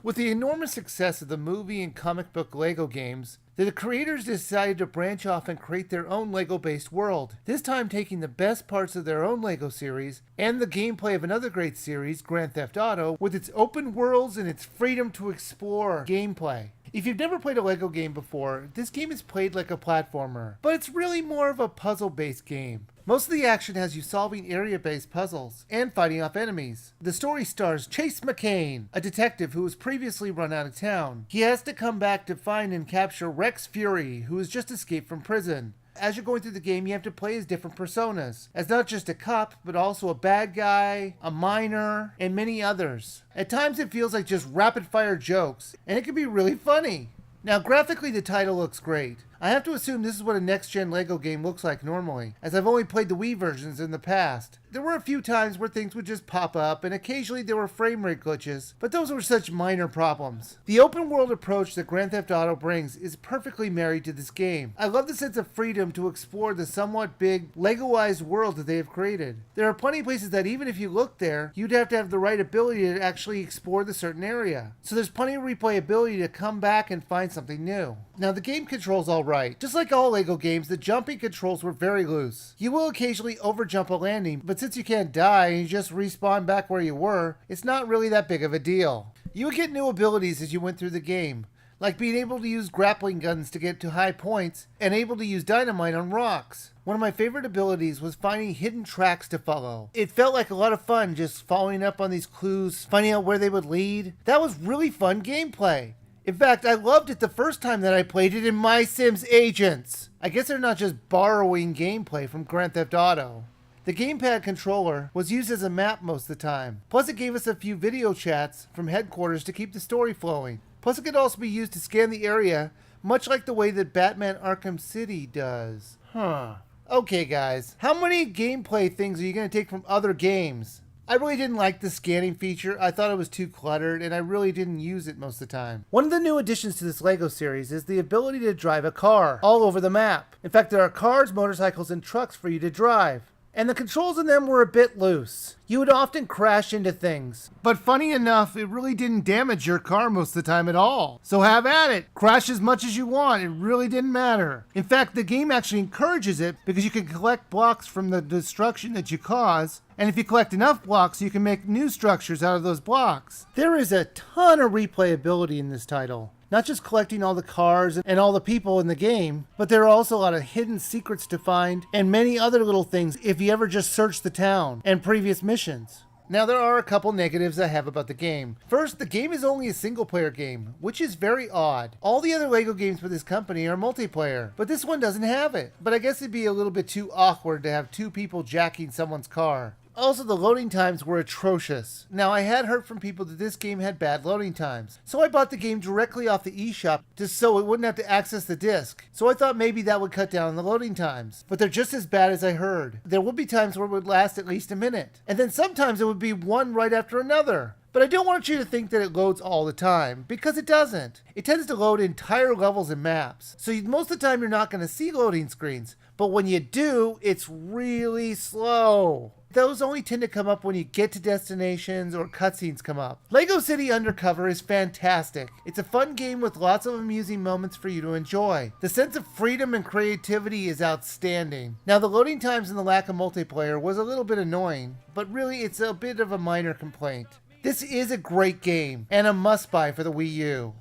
With the enormous success of the movie and comic book LEGO games, the creators decided to branch off and create their own LEGO-based world, this time taking the best parts of their own LEGO series and the gameplay of another great series, Grand Theft Auto, with its open worlds and its freedom to explore gameplay. If you've never played a LEGO game before, this game is played like a platformer, but it's really more of a puzzle-based game. Most of the action has you solving area-based puzzles and fighting off enemies. The story stars Chase McCain, a detective who was previously run out of town. He has to come back to find and capture Rex Fury, who has just escaped from prison. As you're going through the game, you have to play as different personas, as not just a cop, but also a bad guy, a miner, and many others. At times it feels like just rapid-fire jokes, and it can be really funny. Now, graphically, the title looks great. I have to assume this is what a next-gen LEGO game looks like normally, as I've only played the Wii versions in the past. There were a few times where things would just pop up, and occasionally there were frame rate glitches, but those were such minor problems. The open world approach that Grand Theft Auto brings is perfectly married to this game. I love the sense of freedom to explore the somewhat big, LEGO-ized world that they have created. There are plenty of places that even if you looked there, you'd have to have the right ability to actually explore the certain area. So there's plenty of replayability to come back and find something new. Now, the game controls all right. Just like all LEGO games, the jumping controls were very loose. You will occasionally overjump a landing, but since you can't die and you just respawn back where you were, it's not really that big of a deal. You would get new abilities as you went through the game, like being able to use grappling guns to get to high points and able to use dynamite on rocks. One of my favorite abilities was finding hidden tracks to follow. It felt like a lot of fun just following up on these clues, finding out where they would lead. That was really fun gameplay. In fact, I loved it the first time that I played it in My Sims Agents. I guess they're not just borrowing gameplay from Grand Theft Auto. The gamepad controller was used as a map most of the time. Plus it gave us a few video chats from headquarters to keep the story flowing. Plus it could also be used to scan the area, much like the way that Batman Arkham City does. Okay guys, how many gameplay things are you going to take from other games? I really didn't like the scanning feature. I thought it was too cluttered, and I really didn't use it most of the time. One of the new additions to this LEGO series is the ability to drive a car all over the map. In fact, there are cars, motorcycles, and trucks for you to drive. And the controls in them were a bit loose. You would often crash into things. But funny enough, it really didn't damage your car most of the time at all. So have at it. Crash as much as you want. It really didn't matter. In fact, the game actually encourages it because you can collect blocks from the destruction that you cause. And if you collect enough blocks, you can make new structures out of those blocks. There is a ton of replayability in this title. Not just collecting all the cars and all the people in the game, but there are also a lot of hidden secrets to find and many other little things if you ever just search the town and previous missions. Now, there are a couple negatives I have about the game. First, the game is only a single-player game, which is very odd. All the other LEGO games for this company are multiplayer, but this one doesn't have it. But I guess it'd be a little bit too awkward to have two people jacking someone's car. Also, the loading times were atrocious. Now, I had heard from people that this game had bad loading times, so I bought the game directly off the eShop just so it wouldn't have to access the disc. So I thought maybe that would cut down on the loading times. But they're just as bad as I heard. There would be times where it would last at least a minute, and then sometimes it would be one right after another. But I don't want you to think that it loads all the time, because it doesn't. It tends to load entire levels and maps, so most of the time you're not going to see loading screens. But when you do, it's really slow. Those only tend to come up when you get to destinations or cutscenes come up. LEGO City Undercover is fantastic. It's a fun game with lots of amusing moments for you to enjoy. The sense of freedom and creativity is outstanding. Now, the loading times and the lack of multiplayer was a little bit annoying, but really it's a bit of a minor complaint. This is a great game and a must-buy for the Wii U.